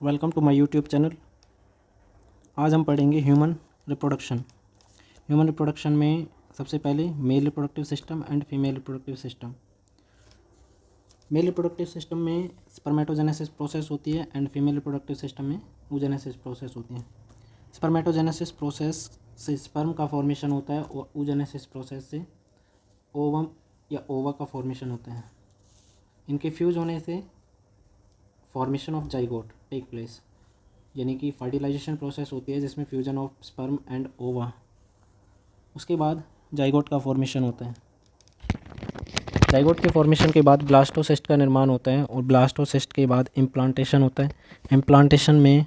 Welcome to my YouTube channel. आज हम पढ़ेंगे ह्यूमन रिप्रोडक्शन। ह्यूमन रिप्रोडक्शन में सबसे पहले mail reproductive system and female reproductive system. Mail reproductive system में स्पर्मेटोजेनेसिस प्रोसेस होती है एंड फीमेल रिप्रोडक्टिव सिस्टम में oogenesis प्रोसेस होती है। स्पर्मेटोजेनेसिस प्रोसेस से स्पर्म का फॉर्मेशन होता है और oogenesis प्रोसेस से ओवम या ओवा का फॉर्मेशन होता है। इनके फ्यूज होने से formation of zygote take place, यानी कि फर्टिलाइजेशन प्रोसेस होती है जिसमें फ्यूजन ऑफ स्पर्म एंड ओवा। उसके बाद जाइगोट का फॉर्मेशन होता है। जाइगोट के फॉर्मेशन के बाद ब्लास्टोसिस्ट का निर्माण होता है और ब्लास्टोसिस्ट के बाद इम्प्लांटेशन होता है। इम्प्लांटेशन में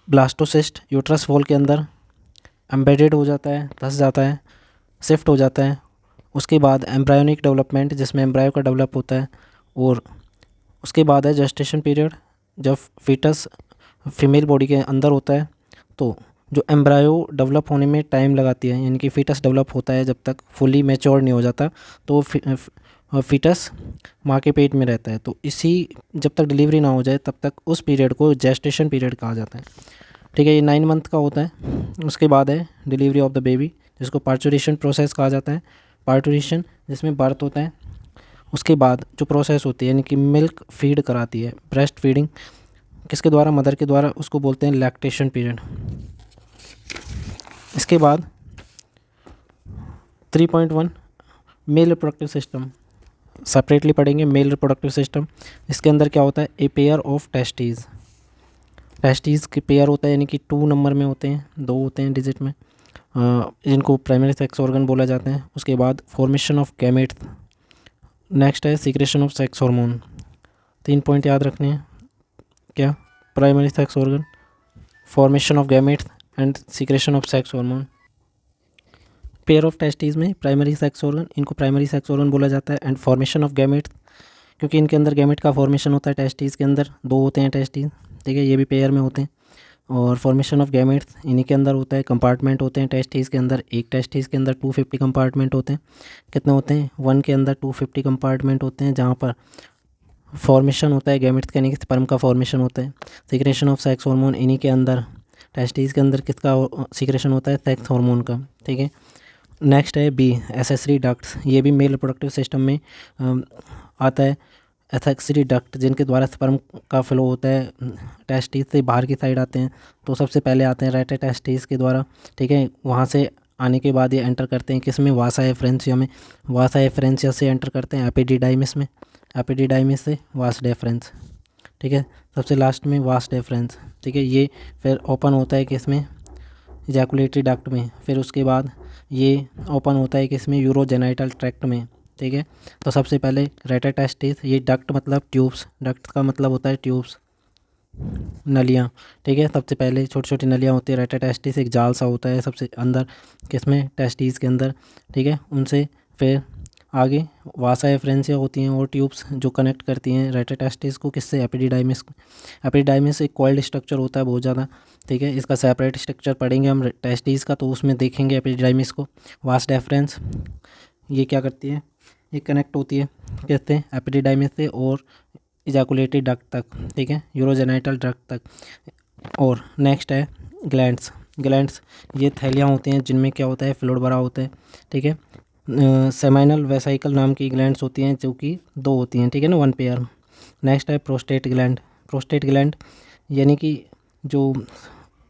ब्लास्टोसिस्ट यूट्रस वॉल के अंदर एम्बेडेड हो जाता है, धंस जाता है, शिफ्ट हो जाता है। उसके बाद एम्ब्रायोनिक डेवलपमेंट, जिसमें एम्ब्रायो का डेवलप होता है, और उसके बाद है जेस्टेशन पीरियड। जब फीटस फीमेल बॉडी के अंदर होता है तो जो एम्ब्रायो डेवलप होने में टाइम लगाती है, यानी कि फीटस डेवलप होता है जब तक फुली मैच्योर नहीं हो जाता, तो फीटस माँ के पेट में रहता है। तो इसी जब तक डिलीवरी ना हो जाए तब तक उस पीरियड को जेस्टेशन पीरियड कहा जाता है। ठीक है, ये 9 मंथ का होता है। उसके बाद है डिलीवरी ऑफ द बेबी, जिसको पार्चुरेशन प्रोसेस कहा जाता है। पार्चुरेशन जिसमें बर्थ होता है। उसके बाद जो प्रोसेस होती है, यानी कि मिल्क फीड कराती है, ब्रेस्ट फीडिंग किसके द्वारा, मदर के द्वारा, उसको बोलते हैं लैक्टेशन पीरियड। इसके बाद 3.1 मेल रिप्रोडक्टिव सिस्टम सेपरेटली पढ़ेंगे। मेल रिप्रोडक्टिव सिस्टम, इसके अंदर क्या होता है, a pair of testes. Testes के पेयर होता है, यानी कि 2 नंबर में होते हैं, 2 होते हैं डिजिट में, जिनको प्राइमरी सेक्स ऑर्गन बोला जाते हैं। उसके बाद फॉर्मेशन ऑफ गैमेट्स। नेक्स्ट है secretion of sex hormone. 3 point याद रखने हैं। क्या, primary sex organ, formation of gametes and secretion of sex hormone. Pair of testes में प्राइमरी सेक्स ऑर्गन, इनको प्राइमरी सेक्स ऑर्गन बोला जाता है, एंड फॉर्मेशन ऑफ गैमेट्स, क्योंकि इनके अंदर गैमेट का फॉर्मेशन होता है। टेस्टीज के अंदर 2 होते हैं टेस्टीज, ठीक है, ये भी पेयर में होते हैं। और फॉर्मेशन ऑफ गैमेट्स इन्हीं के अंदर होता है। कंपार्टमेंट होते हैं टेस्टीज के अंदर, एक टेस्टीज के अंदर 250 कंपार्टमेंट होते हैं। कितने होते हैं, 1 के अंदर 250 कंपार्टमेंट होते हैं, जहाँ पर फॉर्मेशन होता है गैमेट्स का, यानी कि स्पर्म का फॉर्मेशन होता है। सीक्रेशन ऑफ सेक्स हार्मोन, इन्हीं के अंदर टेस्टीज के अंदर किसका सीक्रेशन होता है, सेक्स हार्मोन का, ठीक है। नेक्स्ट है बी, एसेसरी डक्ट्स। ये भी मेल रिप्रोडक्टिव सिस्टम में आता है। एसेसरी डक्ट, जिनके द्वारा स्पर्म का फ्लो होता है, टेस्टिस से बाहर की साइड आते हैं। तो सबसे पहले आते हैं रेटे टेस्टिस के द्वारा, ठीक है। वहाँ से आने के बाद ये एंटर करते हैं किस में, वासा एफ्रेंसिया में। वासा एफ्रेंसिया से एंटर करते हैं एपिडिडाइमिस में, एपिडिडाइमिस से वास डेफरेंस, ठीक है। सबसे लास्ट में वास डेफरेंस, ठीक है। ये फिर ओपन होता है किस में, इजैकुलेटरी डक्ट में। फिर उसके बाद ये ओपन होता है किस में, यूरोजेनाइटल ट्रैक्ट में, ठीक है। तो सबसे पहले रेटा टेस्टिस, ये डक्ट मतलब ट्यूब्स, डक्ट का मतलब होता है ट्यूब्स, नलियाँ, ठीक है। सबसे पहले छोटी छोटी नलियाँ होती है। रेटा टेस्टिस एक जाल सा होता है सबसे अंदर किसमें, टेस्टिस के अंदर, ठीक है। उनसे फिर आगे वासा एफ्रेंसिया होती हैं और ट्यूब्स जो कनेक्ट करती हैं रेटा टेस्टिस को किससे, एपिडिडाइमिस। एपिडिडाइमिस एक कॉइल्ड स्ट्रक्चर होता है बहुत ज़्यादा, ठीक है। इसका सेपरेट स्ट्रक्चर पढ़ेंगे हम टेस्टिस का, तो उसमें देखेंगे एपिडिडाइमिस को। वास डेफरेंस ये क्या करती है, ये कनेक्ट होती है कहते हैं एपिडिडाइमिस से और इजैकुलेटरी डक्ट तक, ठीक है, यूरोजेनाइटल डक्ट तक। और नेक्स्ट है ग्लैंड्स। ग्लैंड्स ये थैलियाँ होती हैं जिनमें क्या होता है, फ्लूइड भरा होता है, ठीक है। सेमाइनल वेसाइकल नाम की ग्लैंड्स होती हैं जो कि 2 होती हैं, ठीक है ना, 1 पेयर। नेक्स्ट है प्रोस्टेट ग्लैंड। प्रोस्टेट ग्लैंड यानी कि जो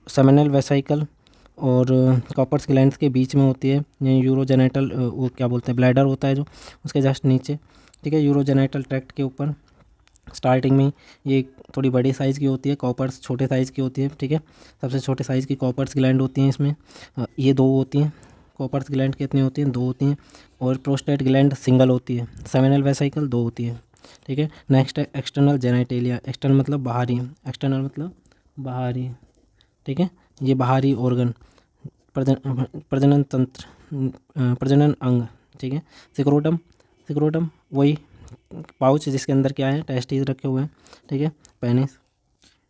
सेमाइनल वेसाइकल और कॉपर्स ग्लैंड्स के बीच में होती है। ये यूरोजेनाइटल वो क्या बोलते हैं, ब्लैडर होता है जो उसके जस्ट नीचे, ठीक है, यूरोजेनाइटल ट्रैक्ट के ऊपर। स्टार्टिंग में ये थोड़ी बड़ी साइज़ की होती है, कॉपर्स छोटे साइज़ की होती है, ठीक है। सबसे छोटे साइज़ की कॉपर्स ग्लैंड होती हैं इसमें, ये 2 होती हैं। कॉपर्स ग्लैंड कितनी होती हैं, 2 होती हैं। और प्रोस्टेट ग्लैंड सिंगल होती है। सेमिनल वेसाइकल 2 होती है, ठीक है। नेक्स्ट है एक्सटर्नल जेनाइटेलिया। एक्सटर्नल मतलब बाहरी, एक्सटर्नल मतलब बाहरी, ठीक है। ये बाहरी ऑर्गन, प्रजनन तंत्र, प्रजनन अंग, ठीक है। सिक्रोटम, सिक्रोटम वही पाउच जिसके अंदर क्या है, टेस्टिस रखे हुए हैं, ठीक है। पेनिस,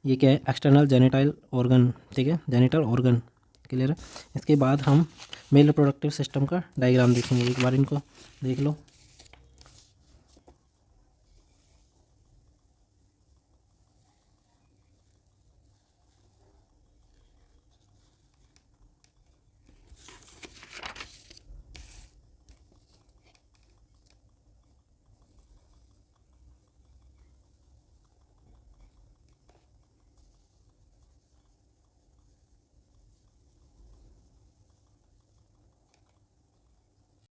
ये क्या है, एक्सटर्नल जेनिटाइल ऑर्गन, ठीक है, जेनिटल ऑर्गन, क्लियर है। इसके बाद हम मेल रिप्रोडक्टिव सिस्टम का डायग्राम देखेंगे। एक बार इनको देख लो।